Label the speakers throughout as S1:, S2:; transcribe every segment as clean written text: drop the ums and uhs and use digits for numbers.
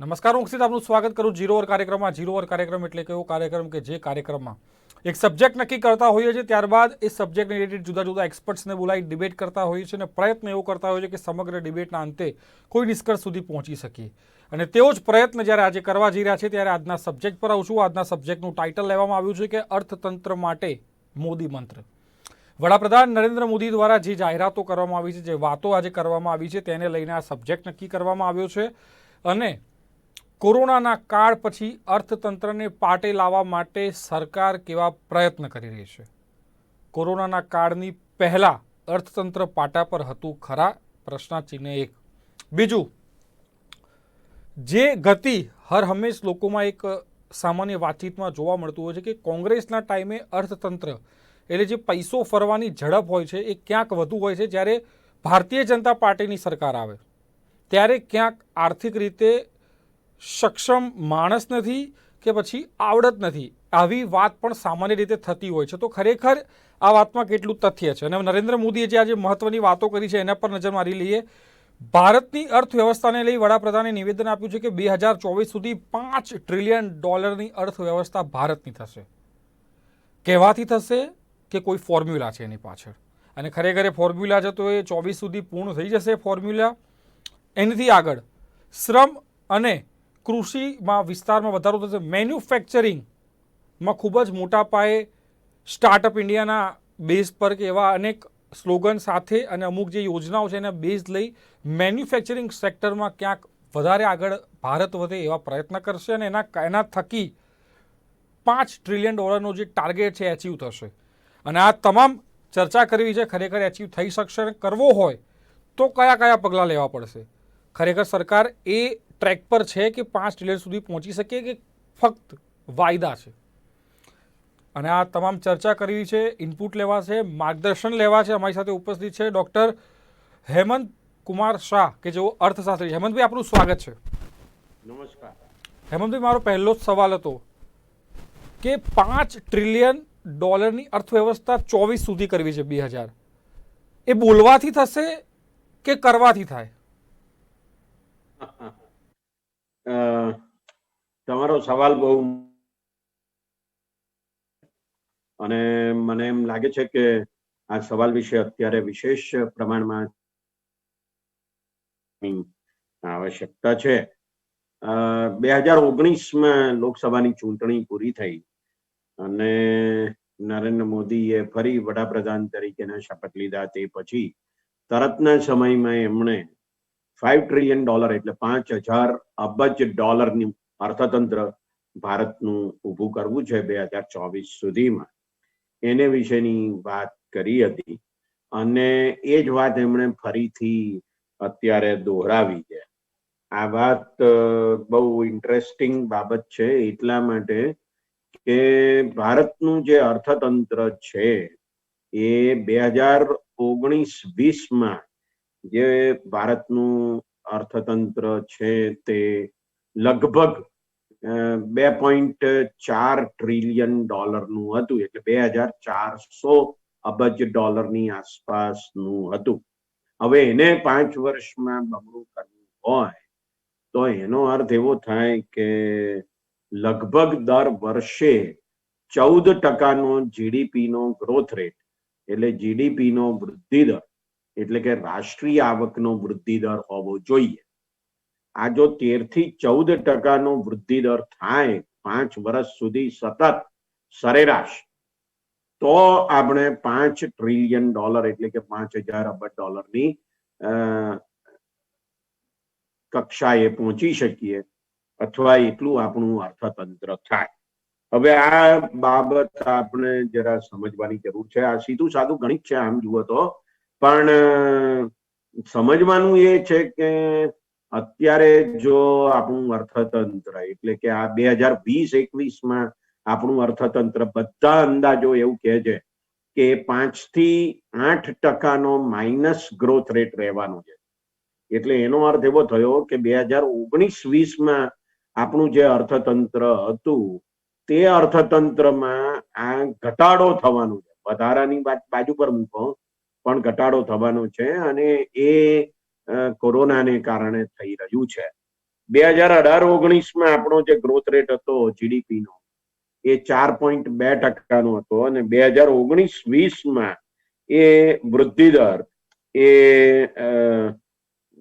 S1: નમસ્કાર, હું આપનું સ્વાગત કરું ઝીરો અવર કાર્યક્રમમાં. ઝીરો અવર કાર્યક્રમ એટલે કેવો કાર્યક્રમ કે જે કાર્યક્રમમાં એક સબ્જેક્ટ નક્કી કરતા હોઈએ છીએ, ત્યારબાદ એ સબ્જેક્ટને રિલેટેડ જુદા જુદા એક્સપર્ટ્સને બોલાવી ડિબેટ કરતા હોઈએ છીએ અને પ્રયત્ન એવો કરતા હોઈએ છીએ કે સમગ્ર ડિબેટના અંતે કોઈ નિષ્કર્ષ સુધી પહોંચી શકીએ. અને તેવો જ પ્રયત્ન જ્યારે આજે કરવા જઈ રહ્યા છે ત્યારે આજના સબ્જેક્ટ પર આવશું. આજના સબ્જેક્ટનું ટાઇટલ લેવામાં આવ્યું છે કે અર્થતંત્ર માટે મોદી મંત્ર. વડાપ્રધાન નરેન્દ્ર મોદી દ્વારા જે જાહેરાતો કરવામાં આવી છે, જે વાતો આજે કરવામાં આવી છે, તેને લઈને આ સબ્જેક્ટ નક્કી કરવામાં આવ્યો છે. અને કોરોનાના કાળ પછી અર્થતંત્રને પાટે લાવવા માટે સરકાર કેવા પ્રયત્ન કરી રહી છે. કોરોનાના કાળની પહેલા અર્થતંત્ર પાટા પર હતું ખરા? પ્રશ્નચિહ્ન એક. બીજું, જે ગતિ હર હંમેશ લોકોમાં એક સામાન્ય વાતચીતમાં જોવા મળતું હોય છે કે કોંગ્રેસના ટાઈમે અર્થતંત્ર એટલે જે પૈસો ફરવાની ઝડપ હોય છે એ ક્યાંક વધુ હોય છે, જ્યારે ભારતીય જનતા પાર્ટીની સરકાર આવે ત્યારે ક્યાંક આર્થિક રીતે સક્ષમ માણસ નથી કે પછી આવડત નથી, આવી વાત પણ સામાન્ય રીતે થતી હોય છે. તો ખરેખર આ વાતમાં કેટલું તથ્ય છે? અને નરેન્દ્ર મોદીએ જે આજે મહત્વની વાતો કરી છે એના પર નજર મારી લઈએ. ભારતની અર્થવ્યવસ્થાને લઈ વડાપ્રધાને નિવેદન આપ્યું છે કે 2024 સુધી $5 ટ્રિલિયન અર્થવ્યવસ્થા ભારતની થશે. કહેવાથી થશે કે કોઈ ફોર્મ્યુલા છે એની પાછળ? અને ખરેખર ફોર્મ્યુલા છે તો એ 24 સુધી પૂર્ણ થઈ જશે ફોર્મ્યુલા. એનાથી આગળ શ્રમ અને કૃષિમાં વિસ્તારમાં વધારો થશે. મેન્યુફેક્ચરિંગમાં ખૂબ જ મોટા પાયે સ્ટાર્ટઅપ ઇન્ડિયાના બેઝ પર કે એવા અનેક સ્લોગન સાથે અને અમુક જે યોજનાઓ છે એના બેઝ લઈ મેન્યુફેક્ચરિંગ સેક્ટરમાં ક્યાંક વધારે આગળ ભારત વધે એવા પ્રયત્ન કરશે અને એના થકી $5 ટ્રિલિયન જે ટાર્ગેટ છે એચીવ થશે. અને આ તમામ ચર્ચા કરવી છે, ખરેખર એચીવ થઈ શકશે અને કરવો હોય તો કયા કયા પગલાં લેવા પડશે? ખરેખર સરકાર એ ટ્રેક પર છે કે 5 ટ્રિલિયન સુધી પહોંચી શકે કે ફક્ત વાયદા છે? અને આ તમામ ચર્ચા કરવી છે, ઇનપુટ લેવા છે, માર્ગદર્શન લેવા છે. અમારી સાથે ઉપસ્થિત છે ડૉક્ટર હેમંત કુમાર શાહ કે જેઓ અર્થશાસ્ત્રી છે. હેમંતભાઈ, આપનું સ્વાગત છે.
S2: નમસ્કાર.
S1: હેમંતભાઈ, મારો પહેલો જ સવાલ હતો કે $5 ટ્રિલિયન અર્થવ્યવસ્થા 24 સુધી કરવી છે 2000, એ બોલવાથી થશે કે કરવાથી થાય?
S2: તમારો સવાલ બહુ અને મને એમ લાગે છે કે આ સવાલ વિશે અત્યારે વિશેષ પ્રમાણમાં આવશ્યકતા છે. 2019માં લોકસભાની ચૂંટણી પૂરી થઈ અને નરેન્દ્ર મોદીએ ફરી વડાપ્રધાન તરીકેના શપથ લીધા. તે પછી તરતના સમયમાં એમણે $5 ટ્રિલિયન એટલે 5000 અબજ ડોલરની અર્થતંત્ર ભારતનું ઊભું કરવું છે 2024 સુધીમાં. એને વિશેની વાત કરી હતી અને એ જ વાત એમણે ફરીથી અત્યારે દોહરાવી છે. આ વાત બહુ ઇન્ટરેસ્ટિંગ બાબત છે એટલા માટે કે ભારતનું જે અર્થતંત્ર છે એ 2019-20માં જે ભારતનું અર્થતંત્ર છે તે લગભગ $2.4 ટ્રિલિયન નું હતું, એટલે 2400 અબજ ડોલરની આસપાસનું હતું. હવે એને 5 વર્ષમાં બમણું કરવું હોય તો એનો અર્થ એવો થાય કે લગભગ દર વર્ષે 14% જીડીપીનો ગ્રોથ રેટ, એટલે જીડીપીનો વૃદ્ધિ દર, એટલે કે રાષ્ટ્રીય આવકનો વૃદ્ધિ દર હોવો જોઈએ. આ જો 13 થી 14% વૃદ્ધિ દર થાય 5 વર્ષ સુધી સતત સરેરાશ, તો આપણે $5 ટ્રિલિયન એટલે કે 5000 અબજ ડોલરની કક્ષાએ પહોંચી શકીએ અથવા એટલું આપણું અર્થતંત્ર થાય. હવે આ બાબત આપણે જરા સમજવાની જરૂર છે. આ સીધું સાદું ગણિત છે આમ જુઓ તો, પણ સમજવાનું એ છે કે અત્યારે જો આપણું અર્થતંત્ર એટલે કે આ 2020-21માં આપણું અર્થતંત્ર બધા અંદાજો એવું કહે છે કે 5 થી 8% માઇનસ ગ્રોથ રેટ રહેવાનું છે. એટલે એનો અર્થ એવો થયો કે 2019-20માં આપણું જે અર્થતંત્ર હતું તે અર્થતંત્રમાં આ ઘટાડો થવાનો છે. વધારાની બાજુ પર મૂકો, પણ ઘટાડો થવાનો છે અને એ કોરોનાને કારણે થઈ રહ્યું છે. 2018-19 આપણો જે ગ્રોથ રેટ હતો જીડીપી નો એ 4.2% હતો અને 2019-20 એ વૃદ્ધિ દર એ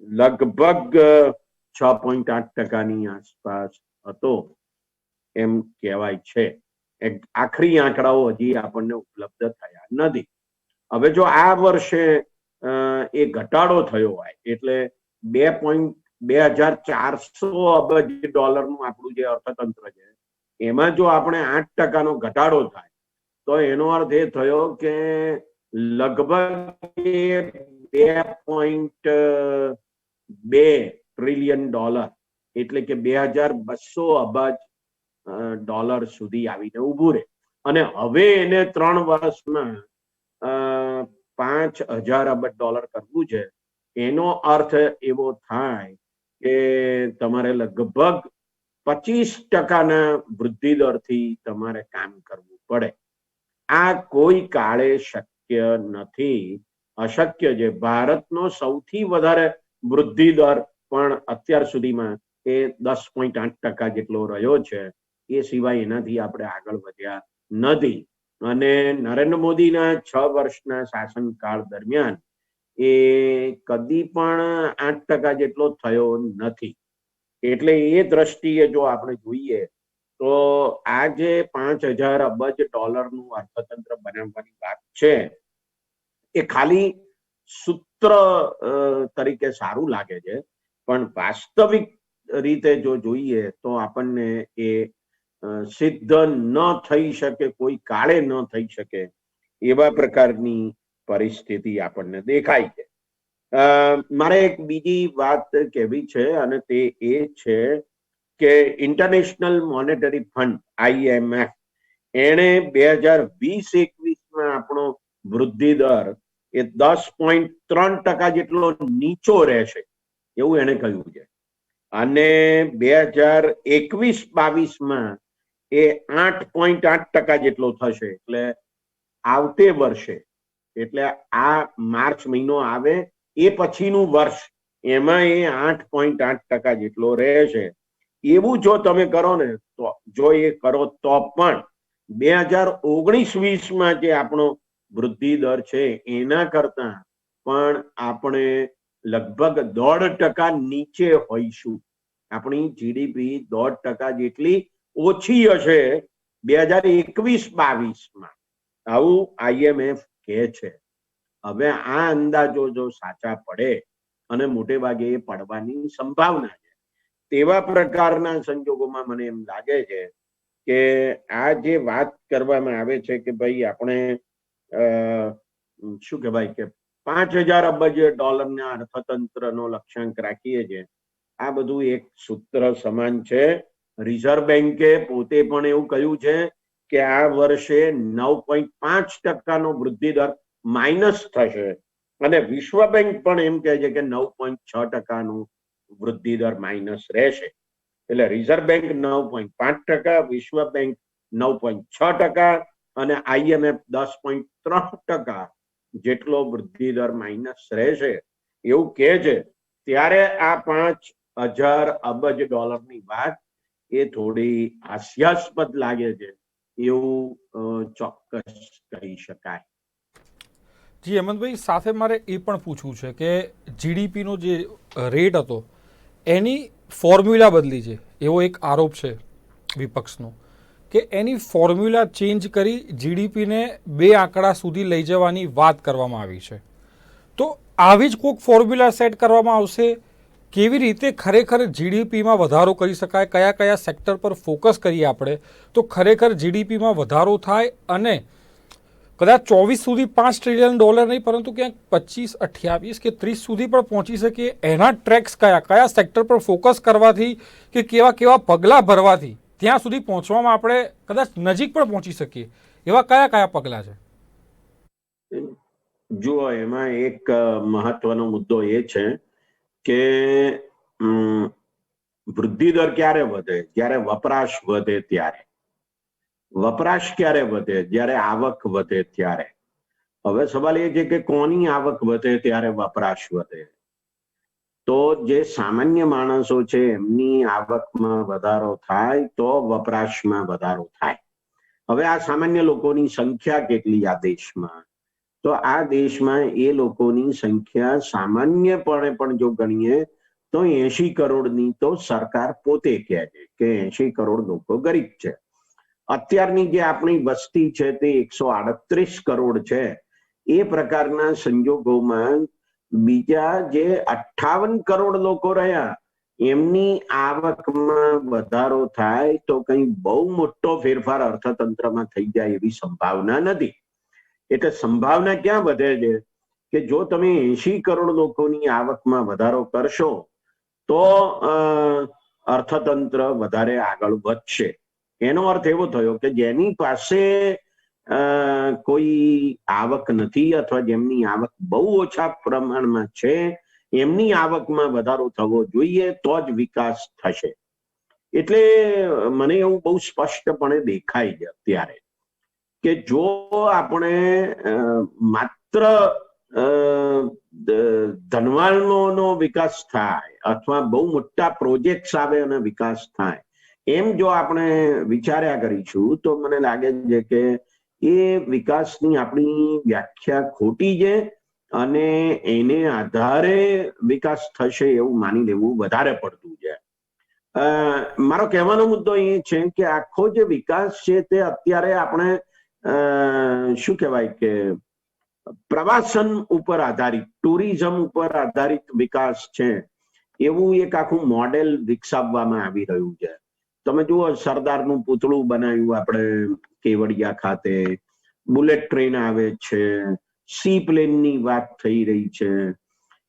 S2: લગભગ 6.8%ની આસપાસ હતો એમ કહેવાય છે. આખરી આંકડાઓ હજી આપણને ઉપલબ્ધ થયા નથી. હવે જો આ વર્ષે એ ઘટાડો થયો હોય એટલે 2.2400 અબજ ડોલરનું આપણું જે અર્થતંત્ર છે એમાં જો આપણે 8%નો ઘટાડો થાય તો એનો અર્થ એ થયો કે લગભગ 2.2 ટ્રિલિયન ડોલર એટલે કે 2200 અબજ ડોલર સુધી આવીને ઉભું રહે. અને હવે એને 3 વર્ષમાં 5000 અબજ ડોલર કરવું છે. એનો અર્થ એવો થાય કે તમારે લગભગ 25%ના વૃદ્ધિ દરથી તમારે કામ કરવું પડે. આ કોઈ કાળે શક્ય નથી, અશક્ય છે. ભારતનો સૌથી વધારે વૃદ્ધિ દર પણ અત્યાર સુધીમાં એ 10.8% જેટલો રહ્યો છે. એ સિવાય એનાથી આપણે આગળ વધ્યા નથી. અને નરેન્દ્ર મોદીના 6 વર્ષના શાસનકાળ દરમિયાન એ કદી પણ 8% જેટલો થયો નથી. એટલે એ દ્રષ્ટિએ જો આપણે જોઈએ તો આ જે 5000 અબજ ડોલરનું અર્થતંત્ર બનાવવાની વાત છે એ ખાલી સૂત્ર તરીકે સારું લાગે છે, પણ વાસ્તવિક રીતે જો જોઈએ તો આપણને એ સિદ્ધ ન થઈ શકે, કોઈ કાળે ન થઈ શકે એવા પ્રકારની પરિસ્થિતિ આપણને દેખાય છે. મારે એક બીજી વાત કહેવી છે અને તે એ છે કે ઇન્ટરનેશનલ મોનેટરી ફંડ IMF એણે 2020-21 આપણો વૃદ્ધિ દર એ 10.3% જેટલો નીચો રહેશે એવું એને કહ્યું છે. અને 2021-22 એ 8.8% જેટલો થશે. એટલે આવતે વર્ષે, એટલે આ માર્ચ મહિનો આવે એ પછીનું વર્ષ એમાં એ 8.8% જેટલો રહેશે. એવું જો તમે કરો ને તો જો એ કરો તો પણ 2019-20 જે આપણો વૃદ્ધિ દર છે એના કરતા પણ આપણે લગભગ 1.5% નીચે હોઈશું. આપણી જીડીપી 1.5% જેટલી ઓછી હશે 2021-22. આવું IMF કહે છે. હવે આ અંદાજો જો સાચા પડે, અને મોટે ભાગે એ પડવાની સંભાવના છે, તેવા પ્રકારના સંજોગોમાં મને એમ લાગે છે કે આ જે વાત કરવામાં આવે છે કે ભાઈ આપણે શું કહેવાય કે 5000 અબજ ડોલરના અર્થતંત્રનો લક્ષ્યાંક રાખીએ છીએ, આ બધું એક સૂત્ર સમાન છે. રિઝર્વ બેન્કે પોતે પણ એવું કહ્યું છે કે આ વર્ષે 9.5%નો વૃદ્ધિ દર માઇનસ થશે અને વિશ્વ બેંક પણ એમ કહે છે કે 9.6%નું વૃદ્ધિ દર માઇનસ રહેશે. એટલે રિઝર્વ બેંક 9.5%, વિશ્વ બેંક 9.6% અને IMF 10.3% જેટલો વૃદ્ધિ દર માઇનસ રહેશે એવું કહે છે. ત્યારે આ 5000 અબજ ડોલરની વાત એ થોડી હાસ્યાસ્પદ લાગે છે એવું ચોક્કસ કહી શકાય.
S1: જી હેમંતભાઈ, સાથે મારે એ પણ પૂછવું છે કે જીડીપીનો જે રેટ હતો એની ફોર્મ્યુલા બદલી છે એવો એક આરોપ છે વિપક્ષનો, કે એની ફોર્મ્યુલા ચેન્જ કરી જીડીપીને 2 આંકડા સુધી લઈ જવાની વાત કરવામાં આવી છે. તો આવી જ કોઈક ફોર્મ્યુલા સેટ કરવામાં આવશે? કેવી રીતે ખરેખર જીડીપીમાં વધારો કરી શકાય, કયા કયા સેક્ટર પર ફોકસ કરીએ આપણે તો ખરેખર જીડીપીમાં વધારો થાય અને કદાચ 24 સુધી 5 ટ્રિલિયન ડોલર નહીં પરંતુ ક્યાંક 25, 28 કે 30 સુધી પણ પહોંચી શકીએ? એના ટ્રેક્સ કયા સેક્ટર પર ફોકસ કરવાથી કે કેવા પગલાં ભરવાથી ત્યાં સુધી પહોંચવામાં આપણે કદાચ નજીક પણ પહોંચી શકીએ, એવા કયા પગલાં છે?
S2: જુઓ, એમાં એક મહત્વનો મુદ્દો એ છે કે વૃદ્ધિ દર ક્યારે વધે? જ્યારે વપરાશ વધે ત્યારે. વપરાશ ક્યારે વધે? જ્યારે આવક વધે ત્યારે. હવે સવાલ એ છે કે કોની આવક વધે ત્યારે વપરાશ વધે? તો જે સામાન્ય માણસો છે એમની આવકમાં વધારો થાય તો વપરાશમાં વધારો થાય. હવે આ સામાન્ય લોકોની સંખ્યા કેટલી આ દેશમાં? તો આ દેશમાં એ લોકોની સંખ્યા સામાન્યપણે પણ જો ગણીએ તો 80 કરોડની તો સરકાર પોતે કહે છે કે 80 કરોડ લોકો ગરીબ છે. અત્યારની જે આપણી વસ્તી છે તે 138 કરોડ છે. એ પ્રકારના સંજોગોમાં બીજા જે 58 કરોડ લોકો રહ્યા એમની આવકમાં વધારો થાય તો કંઈ બહુ મોટો ફેરફાર અર્થતંત્રમાં થઈ જાય એવી સંભાવના નથી. એટલે સંભાવના ક્યાં વધે છે કે જો તમે 80 કરોડ લોકોની આવકમાં વધારો કરશો તો અર્થતંત્ર વધારે આગળ વધશે. એનો અર્થ એવો થયો કે જેની પાસે કોઈ આવક નથી અથવા જેમની આવક બહુ ઓછા પ્રમાણમાં છે એમની આવકમાં વધારો થવો જોઈએ તો જ વિકાસ થશે. એટલે મને એવું બહુ સ્પષ્ટપણે દેખાય છે અત્યારે કે જો આપણે માત્ર ધનવાનોનો વિકાસ થાય અથવા બહુ મોટા પ્રોજેક્ટ્સ આવે અને વિકાસ થાય એમ જો આપણે વિચાર્યા કરીશું તો મને લાગે છે કે એ વિકાસની આપણી વ્યાખ્યા ખોટી છે અને એને આધારે વિકાસ થશે એવું માની લેવું વધારે પડતું છે. મારો કહેવાનો મુદ્દો એ છે કે આખો જે વિકાસ છે તે અત્યારે આપણે શું કહેવાય કે પ્રવાસન ઉપર આધારિત, ટુરિઝમ ઉપર આધારિત વિકાસ છે એવું એક આખું મોડેલ વિકસાવવામાં આવી રહ્યું છે. તમે જુઓ, સરદારનું પૂતળું બનાવ્યું આપણે કેવડિયા ખાતે, બુલેટ ટ્રેન આવે છે, સી પ્લેનની વાત થઈ રહી છે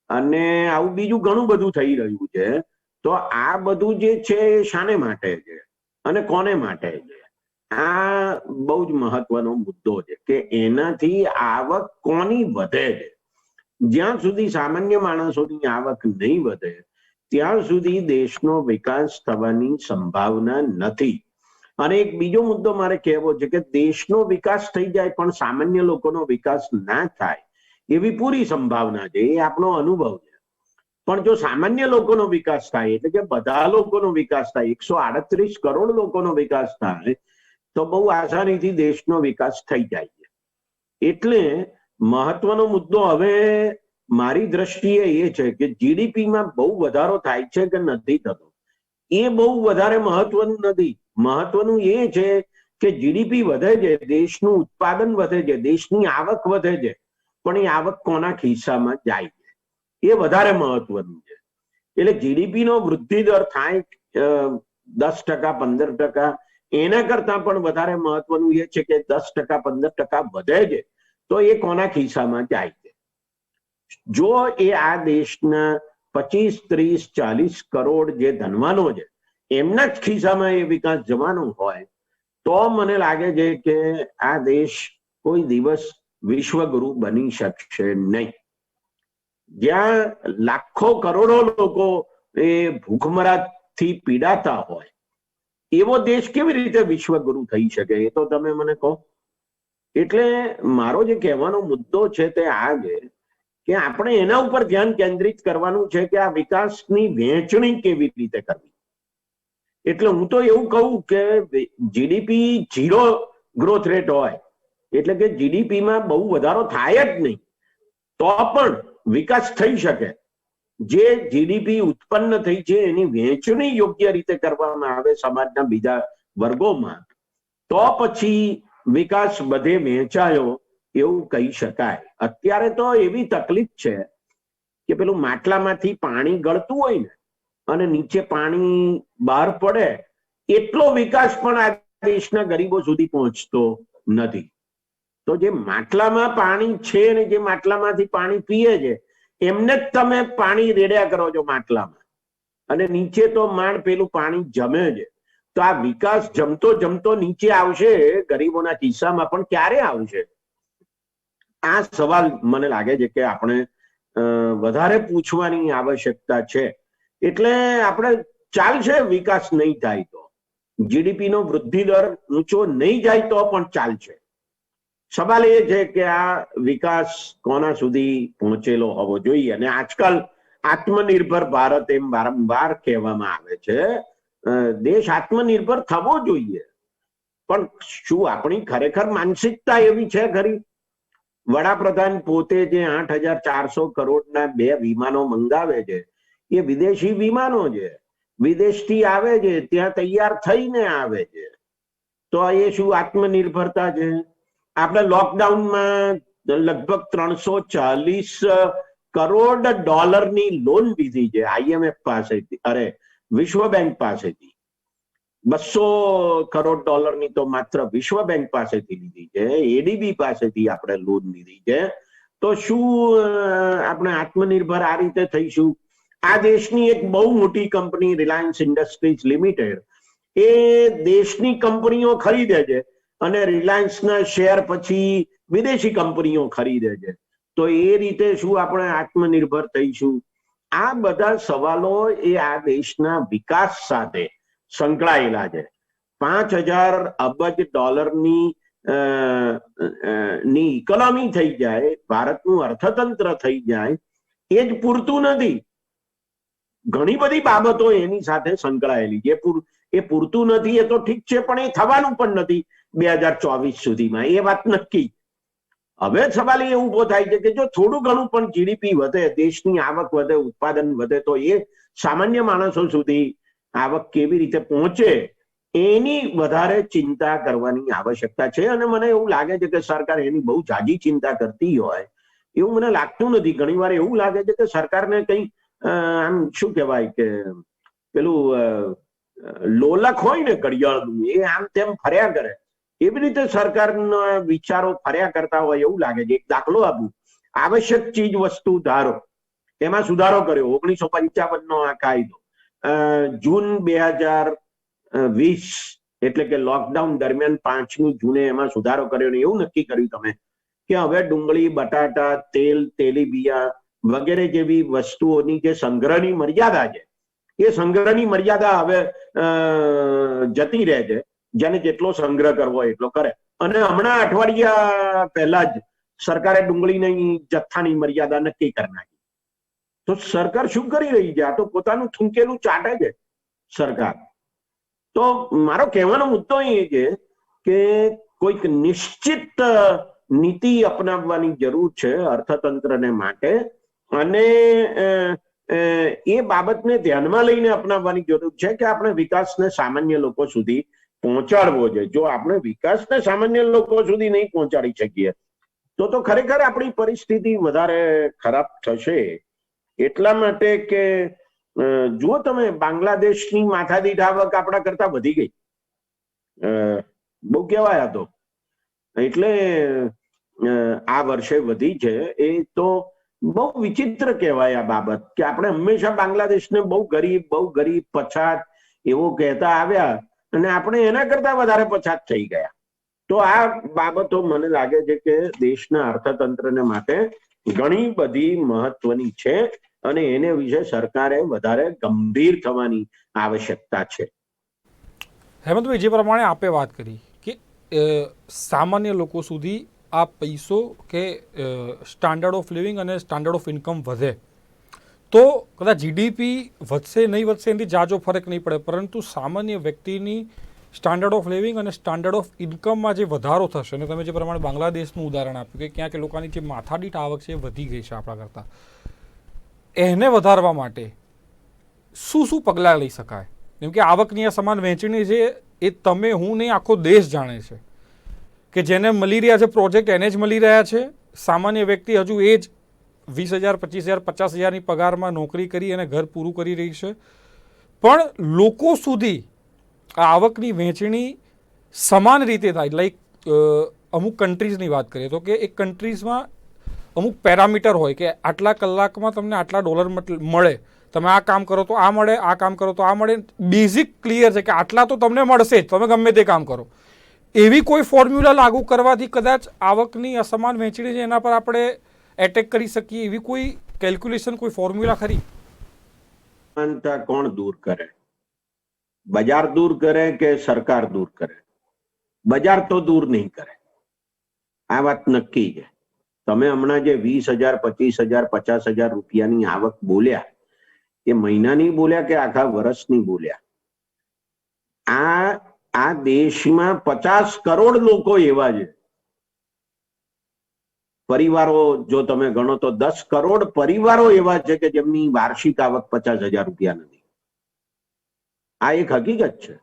S2: અને આવું બીજું ઘણું બધું થઈ રહ્યું છે. તો આ બધું જે છે એ શાને માટે છે અને કોને માટે છે? આ બહુ જ મહત્વનો મુદ્દો છે કે એનાથી આવક કોની વધે છે. જ્યાં સુધી સામાન્ય માણસોની આવક નહીં વધે ત્યાં સુધી દેશનો વિકાસ થવાની સંભાવના નથી. અને એક બીજો મુદ્દો મારે કહેવો છે કે દેશનો વિકાસ થઈ જાય પણ સામાન્ય લોકોનો વિકાસ ના થાય એવી પૂરી સંભાવના છે. એ આપણો અનુભવ છે. પણ જો સામાન્ય લોકોનો વિકાસ થાય એટલે કે બધા લોકોનો વિકાસ થાય, 138 કરોડ લોકોનો વિકાસ થાય તો બહુ આસાનીથી દેશનો વિકાસ થઈ જાય છે. એટલે મહત્વનો મુદ્દો હવે મારી દ્રષ્ટિએ એ છે કે જીડીપીમાં બહુ વધારો થાય છે કે નથી થતો એ બહુ વધારે મહત્વનું નથી. મહત્વનું એ છે કે જીડીપી વધે છે, દેશનું ઉત્પાદન વધે છે, દેશની આવક વધે છે, પણ એ આવક કોના ખિસ્સામાં જાય છે એ વધારે મહત્વનું છે. એટલે જીડીપી નો વૃદ્ધિ દર થાય 10%, 15%, એના કરતા પણ વધારે મહત્વનું એ છે કે 10%, 15% વધે છે તો એ કોના ખિસ્સામાં જાય છે. જો એ આ દેશના 25, 30, 40 કરોડ જે ધનવાનો છે એમના જ ખિસ્સામાં એ વિકાસ જવાનો હોય તો મને લાગે છે કે આ દેશ કોઈ દિવસ વિશ્વગુરુ બની શકશે નહીં. જ્યાં લાખો કરોડો લોકો એ ભૂખમરાથી પીડાતા હોય એવો દેશ કેવી રીતે વિશ્વગુરુ થઈ શકે એ તો તમે મને કહો. એટલે મારો જે કહેવાનો મુદ્દો છે તે આ છે કે આપણે એના ઉપર ધ્યાન કેન્દ્રિત કરવાનું છે કે આ વિકાસની વહેંચણી કેવી રીતે કરવી. એટલે હું તો એવું કહું કે જીડીપી 0 ગ્રોથ રેટ હોય એટલે કે જીડીપીમાં બહુ વધારો થાય જ નહીં તો પણ વિકાસ થઈ શકે. જે જીડીપી ઉત્પન્ન થઈ છે એની વહેંચણી યોગ્ય રીતે કરવામાં આવે સમાજના બીજા વર્ગોમાં તો પછી વિકાસ બધે વહેંચાયો એવું કહી શકાય. અત્યારે તો એવી તકલીફ છે કે પેલું માટલામાંથી પાણી ગળતું હોય ને અને નીચે પાણી બહાર પડે એટલો વિકાસ પણ આ દેશના ગરીબો સુધી પહોંચતો નથી. તો જે માટલામાં પાણી છે ને જે માટલામાંથી પાણી પીએ છે એમને જ તમે પાણી રેડ્યા કરો છો માટલામાં અને નીચે તો માંડ પેલું પાણી જમે છે. તો આ વિકાસ જમતો જમતો નીચે આવશે ગરીબોના કિસ્સામાં પણ ક્યારે આવશે? આ સવાલ મને લાગે છે કે આપણે વધારે પૂછવાની આવશ્યકતા છે. એટલે આપણે ચાલશે વિકાસ નહીં થાય તો, જીડીપી નો વૃદ્ધિ દર ઊંચો નહીં જાય તો પણ ચાલશે. સવાલ એ છે કે આ વિકાસ કોના સુધી પહોંચેલો હોવો જોઈએ. અને આજકાલ આત્મનિર્ભર ભારત એમ વારંવાર કહેવામાં આવે છે. દેશ આત્મનિર્ભર થવો જોઈએ, પણ શું આપણી ખરેખર માનસિકતા એવી છે ખરી? વડાપ્રધાન પોતે જે 8,400 કરોડના 2 વિમાનો મંગાવે છે, એ વિદેશી વિમાનો છે, વિદેશથી આવે છે, ત્યાં તૈયાર થઈને આવે છે. તો એ શું આત્મનિર્ભરતા છે? આપણે લોકડાઉનમાં લગભગ 340 કરોડ ડોલરની લોન લીધી છે IMF પાસેથી, અરે વિશ્વ બેંક પાસેથી. 200 કરોડ ડોલરની તો માત્ર વિશ્વ બેંક પાસેથી લીધી છે, ADB પાસેથી આપણે લોન લીધી છે. તો શું આપણે આત્મનિર્ભર આ રીતે થઈશું? આ દેશની એક બહુ મોટી કંપની રિલાયન્સ ઇન્ડસ્ટ્રીઝ લિમિટેડ, એ દેશની કંપનીઓ ખરીદે છે અને રિલાયન્સના શેર પછી વિદેશી કંપનીઓ ખરીદે છે. તો એ રીતે શું આપણે આત્મનિર્ભર થઈશું? આ બધા સવાલો એ આ દેશના વિકાસ સાથે સંકળાયેલા છે. 5,000 અબજ ડોલરની ઇકોનોમી થઈ જાય, ભારતનું અર્થતંત્ર થઈ જાય, એ જ પૂરતું નથી. ઘણી બધી બાબતો એની સાથે સંકળાયેલી છે. એ પૂરતું નથી એ તો ઠીક છે, પણ એ થવાનું પણ નથી 2024 સુધીમાં, એ વાત નક્કી. હવે સવાલ એ ઉભો થાય છે કે જો થોડું ઘણું પણ જીડીપી વધે, દેશની આવક વધે, ઉત્પાદન વધે, તો એ સામાન્ય માણસો સુધી આવક કેવી રીતે પહોંચે, એની વધારે ચિંતા કરવાની આવશ્યકતા છે. અને મને એવું લાગે છે કે સરકાર એની બહુ જાજી ચિંતા કરતી હોય એવું મને લાગતું નથી. ઘણીવાર એવું લાગે છે કે સરકારને કંઈ આમ શું કહેવાય કે પેલું લોલક હોય ને ઘડિયાળનું, એ આમ તેમ ફર્યા કરે, એવી રીતે સરકારના વિચારો ફર્યા કરતા હોય એવું લાગે છે. એક દાખલો આપું. આવશ્યક ચીજ વસ્તુ ધારો, એમાં સુધારો કર્યો 1955 આ કાયદો. જૂન 2020 એટલે કે લોકડાઉન દરમિયાન 5મી જૂને એમાં સુધારો કર્યો ને એવું નક્કી કર્યું તમે કે હવે ડુંગળી, બટાટા, તેલ, તેલીબિયા વગેરે જેવી વસ્તુઓની જે સંગ્રહની મર્યાદા છે, એ સંગ્રહની મર્યાદા હવે જતી રહે છે. જેને જેટલો સંગ્રહ કરવો એટલો કરે. અને હમણાં અઠવાડિયા પહેલા જ સરકારે ડુંગળીની જથ્થાની મર્યાદા નક્કી કરી નાખી. તો સરકાર શું કરી રહી છે? આ તો પોતાનું થૂંકેલું ચાટે છે સરકાર. તો મારો કહેવાનો મુદ્દો એ છે કે કોઈક નિશ્ચિત નીતિ અપનાવવાની જરૂર છે અર્થતંત્રને માટે, અને એ બાબતને ધ્યાનમાં લઈને અપનાવવાની જરૂર છે કે આપણે વિકાસને સામાન્ય લોકો સુધી પહોંચાડવો છે. જો આપણે વિકાસને સામાન્ય લોકો સુધી નહીં પહોંચાડી શકીએ તો ખરેખર આપણી પરિસ્થિતિ વધારે ખરાબ થશે. એટલા માટે કે જુઓ તમે, બાંગ્લાદેશની માથાદીઠ આવક આપણા કરતા વધી ગઈ, બહુ કહેવાય હતો. એટલે આ વર્ષે વધી છે. એ તો બહુ વિચિત્ર કહેવાય આ બાબત કે આપણે હંમેશા બાંગ્લાદેશને બહુ ગરીબ પછાત એવો કહેતા આવ્યા અને આપણે એના કરતા વધારે પછાત થઈ ગયા. તો આ બાબતો મને લાગે છે કે દેશના અર્થતંત્રને માટે ઘણી બધી મહત્વની છે અને એને વિશે સરકારે વધારે ગંભીર થવાની આવશ્યકતા છે.
S1: હેમંતભાઈ, જે પ્રમાણે આપે વાત કરી કે સામાન્ય લોકો સુધી આ પૈસો કે સ્ટાન્ડર્ડ ઓફ લિવિંગ અને સ્ટાન્ડર્ડ ઓફ ઇન્કમ વધે તો કદાચ જીડીપી વધશે નહીં વધશે એનાથી જાજો ફરક નહીં પડે, પરંતુ સામાન્ય વ્યક્તિની સ્ટાન્ડર્ડ ઓફ લિવિંગ અને સ્ટાન્ડર્ડ ઓફ ઇન્કમમાં જે વધારો થશે, અને તમે જે પ્રમાણે બાંગ્લાદેશનું ઉદાહરણ આપ્યું કે ક્યાંક લોકોની જે માથાદીઠ આવક છે એ વધી ગઈ છે આપણા કરતાં, એને વધારવા માટે શું શું પગલાં લઈ શકાય? કેમ કે આવકની આ સમાન વહેંચણી છે એ તમે, હું નહીં, આખો દેશ જાણે છે કે જેને મળી રહ્યા છે પ્રોજેક્ટ એને જ મળી રહ્યા છે. સામાન્ય વ્યક્તિ હજુ એ જ 20,000, 25,000, 50,000ની પગારમાં નોકરી કરી અને ઘર પૂરું કરી રહી છે. પણ લોકો સુધી આ આવકની વહેંચણી સમાન રીતે થાય. લાઈક અમુક કન્ટ્રીઝની વાત કરીએ તો કે એક કન્ટ્રીઝમાં અમુક પેરામીટર હોય કે આટલા કલાકમાં તમને આટલા ડોલર મળે, તમે આ કામ કરો તો આ મળે, આ કામ કરો તો આ મળે. બેઝિક ક્લિયર છે કે આટલા તો તમને મળશે જ, તમે ગમે તે કામ કરો. એવી કોઈ ફોર્મ્યુલા લાગુ કરવાથી કદાચ આવકની અસમાન વહેંચણી છે એના પર આપણે એટેક કરી શકીએ, એવી કોઈ કેલ્ક્યુલેશન, કોઈ ફોર્મ્યુલા ખરી?
S2: કોણ દૂર કરે? બજાર દૂર કરે કે સરકાર દૂર કરે? બજાર તો દૂર નહીં કરે, આ વાત નક્કી છે. તમે હમણાં જે 20,000, 25,000, 50,000 રૂપિયાની આવક બોલ્યા, એ મહિનાની બોલ્યા કે આખા વર્ષની બોલ્યા. આ દેશમાં 50 કરોડ લોકો એવા છે, પરિવારો જો તમે ગણો તો 10 કરોડ પરિવારો એવા છે કે જેમની વાર્ષિક આવક 50,000 રૂપિયા નથી. આ એક હકીકત છે.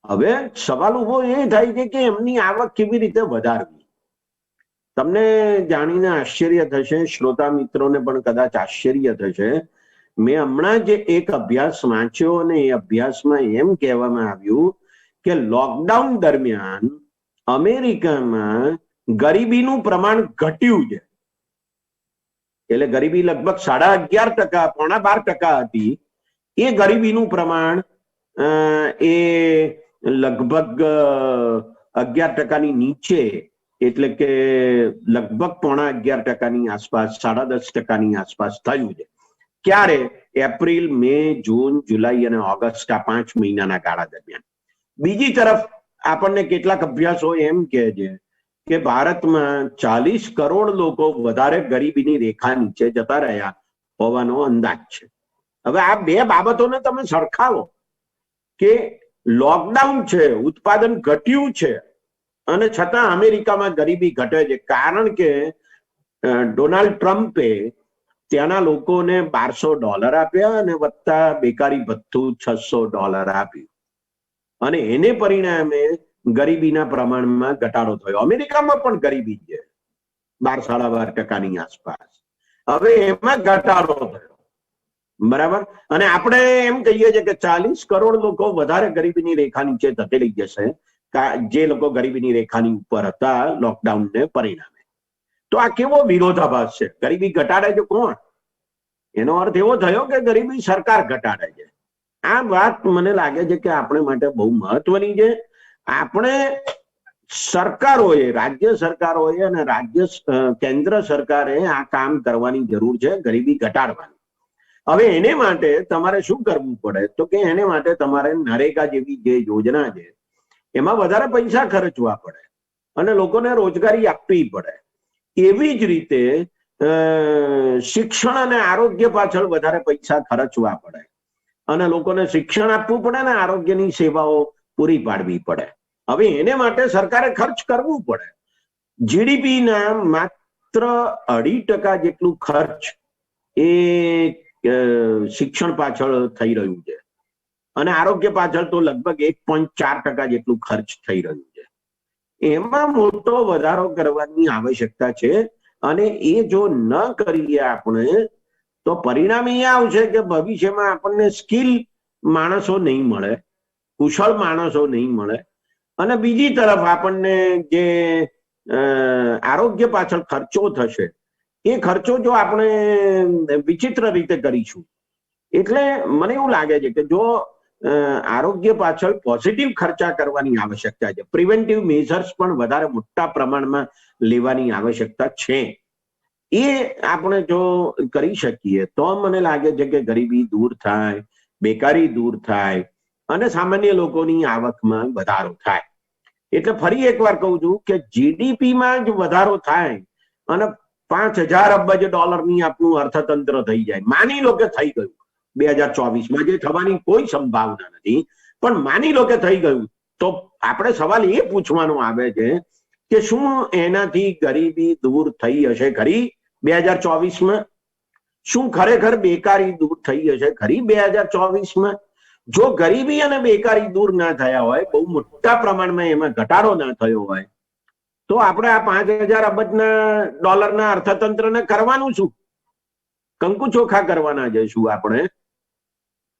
S2: હવે સવાલ ઉભો એ થાય છે કે એમની આવક કેવી રીતે વધારવી. તમને જાણીને આશ્ચર્ય થશે, શ્રોતા મિત્રોને પણ કદાચ આશ્ચર્ય થશે. મેં હમણાં જ એક અભ્યાસ વાંચ્યો અને એ અભ્યાસમાં એમ કહેવામાં આવ્યું કે લોકડાઉન દરમિયાન અમેરિકામાં ગરીબીનું પ્રમાણ ઘટ્યું છે. એટલે ગરીબી લગભગ 11.5%, 12% હતી. એ ગરીબીનું પ્રમાણ એ લગભગ 11%ની નીચે, એટલે કે લગભગ 11.5%ની આસપાસ, 10.5%ની આસપાસ થયું છે. ક્યારે? એપ્રિલ, મે, જૂન, જુલાઈ અને ઓગસ્ટ, આ 5 મહિનાના ગાળા દરમિયાન. બીજી તરફ આપણને કેટલાક અભ્યાસો એમ કહે છે કે ભારતમાં 40 કરોડ લોકો વધારે ગરીબીની રેખા નીચે જતા રહ્યા હોવાનો અંદાજ છે. હવે આ બે બાબતોને તમે સરખાવો કે લોકડાઉન છે, ઉત્પાદન ઘટ્યું છે, અને છતાં અમેરિકામાં ગરીબી ઘટે છે. કારણ કે ડોનાલ્ડ ટ્રમ્પે ત્યાંના લોકોને $1200 આપ્યા અને વત્તા બેકારી ભથ્થું $600 આપ્યું, અને એને પરિણામે ગરીબીના પ્રમાણમાં ઘટાડો થયો. અમેરિકામાં પણ ગરીબી છે 12-12.5%ની આસપાસ. હવે એમાં ઘટાડો થયો, બરાબર. અને આપણે એમ કહીએ છીએ કે 40 કરોડ લોકો વધારે ગરીબીની રેખા નીચે ધકેલી જશે, જે લોકો ગરીબીની રેખાની ઉપર હતા લોકડાઉનને પરિણામે. તો આ કેવો વિરોધાભાસ છે? ગરીબી ઘટાડે છે કોણ? એનો અર્થ એવો થયો કે ગરીબી સરકાર ઘટાડે છે. આ વાત મને લાગે છે કે આપણે માટે બહુ મહત્વની છે. આપણે સરકારોએ, રાજ્ય સરકારોએ અને કેન્દ્ર સરકારે આ કામ કરવાની જરૂર છે, ગરીબી ઘટાડવાની. હવે એને માટે તમારે શું કરવું પડે? તો કે એને માટે તમારે નરેગા જેવી જે યોજના છે એમાં વધારે પૈસા ખર્ચવા પડે અને લોકોને રોજગારી આપવી પડે. એવી જ રીતે શિક્ષણ અને આરોગ્ય પાછળ વધારે પૈસા ખર્ચવા પડે અને લોકોને શિક્ષણ આપવું પડે ને આરોગ્યની સેવાઓ પૂરી પાડવી પડે. હવે એને માટે સરકારે ખર્ચ કરવું પડે. જીડીપીના માત્ર 2.5% જેટલું ખર્ચ એ શિક્ષણ પાછળ થઈ રહ્યું છે, અને આરોગ્ય પાછળ તો લગભગ 1.4% જેટલું ખર્ચ થઈ રહ્યું છે. એમાં મોટો વધારો કરવાની આવશ્યકતા છે, અને એ જો ન કરીએ આપણે તો પરિણામ એ આવશે કે ભવિષ્યમાં આપણને સ્કિલ માણસો નહીં મળે, કુશળ માણસો નહીં મળે, અને બીજી તરફ આપણને જે આરોગ્ય પાછળ ખર્ચો થશે એ ખર્ચો જો આપણે વિચિત્ર રીતે કરીશું. એટલે મને એવું લાગે છે કે જો આરોગ્ય પાછળ પોઝિટિવ ખર્ચા કરવાની આવશ્યકતા છે, પ્રિવેન્ટિવ મેઝર્સ પણ વધારે મોટા પ્રમાણમાં લેવાની આવશ્યકતા છે. એ આપણે જો કરી શકીએ તો મને લાગે છે કે ગરીબી દૂર થાય, બેકારી દૂર થાય અને સામાન્ય લોકોની આવકમાં વધારો થાય. એટલે ફરી એકવાર કહું છું કે જીડીપીમાં જ વધારો થાય અને $5,000 અબજ આપણું અર્થતંત્ર થઈ જાય. માની લો કે થઈ ગયું 2024માં, જે થવાની કોઈ સંભાવના નથી, પણ માની લો કે થઈ ગયું, તો આપણે સવાલ એ પૂછવાનો આવે છે કે શું એનાથી ગરીબી દૂર થઈ હશે ખરી 2024માં? શું ખરેખર બેકારી દૂર થઈ હશે ખરી 2024માં? જો ગરીબી અને બેકારી દૂર ના થયા હોય, બહુ મોટા પ્રમાણમાં એમાં ઘટાડો ના થયો હોય, તો આપણે આ $5,000 અબજના અર્થતંત્રને કરવાનું શું? કંકુ ચોખા કરવાના જઈશું આપણે?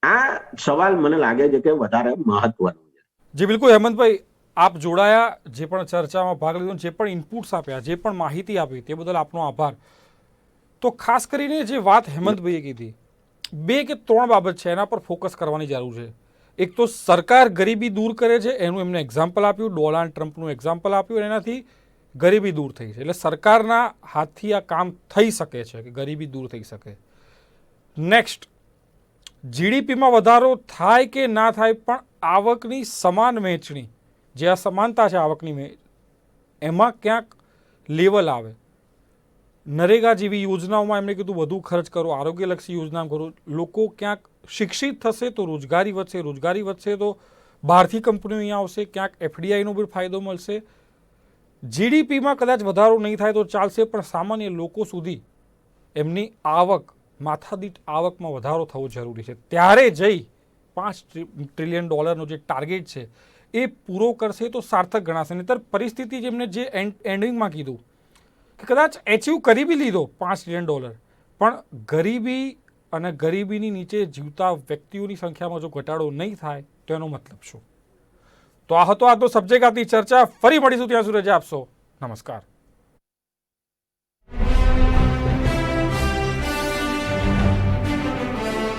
S2: આ સવાલ મને લાગે છે કે વધારે મહત્વનો છે.
S1: જી બિલકુલ હેમંતભાઈ, આપ જોડાયા, જે પણ ચર્ચામાં ભાગ લીધો, જે પણ ઇનપુટ્સ આપ્યા, જે પણ માહિતી આપી, તે બદલ આપનો આભાર. તો ખાસ કરીને જે વાત હેમંતભાઈએ કીધી, 2 કે 3 બાબત છે એના પર ફોકસ કરવાની જરૂર છે. એક તો સરકાર ગરીબી દૂર કરે છે, એનું એમને એક્ઝામ્પલ આપ્યું, ડોનાલ્ડ ટ્રમ્પનું એક્ઝામ્પલ આપ્યું, એનાથી ગરીબી દૂર થઈ છે. એટલે સરકારના હાથથી આ કામ થઈ શકે છે કે ગરીબી દૂર થઈ શકે. નેક્સ્ટ, જીડીપીમાં વધારો થાય કે ના થાય, પણ આવકની સમાન વહેંચણી, જે અસમાનતા છે આવકની, એમાં ક્યાંક લેવલ આવે. નરેગા જેવી યોજનાઓમાં એમણે કીધું વધુ ખર્ચ કરો, આરોગ્યલક્ષી યોજના કરો. લોકો ક્યાંક શિક્ષિત થશે તો રોજગારી વધશે, રોજગારી વધશે તો બહારથી કંપનીઓ અહીંયા આવશે, ક્યાંક એફડીઆઈનો બી ફાયદો મળશે. જીડીપીમાં કદાચ વધારો નહીં થાય તો ચાલશે, પણ સામાન્ય લોકો સુધી એમની આવક, માથાદીઠ આવકમાં વધારો થવો જરૂરી છે. ત્યારે જઈ $5 ટ્રિલિયન જે ટાર્ગેટ છે એ પૂરો કરશે તો સાર્થક ગણાશે. નહીતર પરિસ્થિતિ જેમને જે એન્ડિંગમાં કીધું કે કદાચ એચીવ કરી બી લીધો $5 ટ્રિલિયન, પણ ગરીબી અને ગરીબીની નીચે જીવતા વ્યક્તિઓની સંખ્યામાં જો ઘટાડો નહીં થાય તો એનો મતલબ શું? તો આ હતો આજનો સબ્જેક્ટ, આજની ચર્ચા. ફરી મળીશું, ત્યાં સુધી રજા આપશો. નમસ્કાર.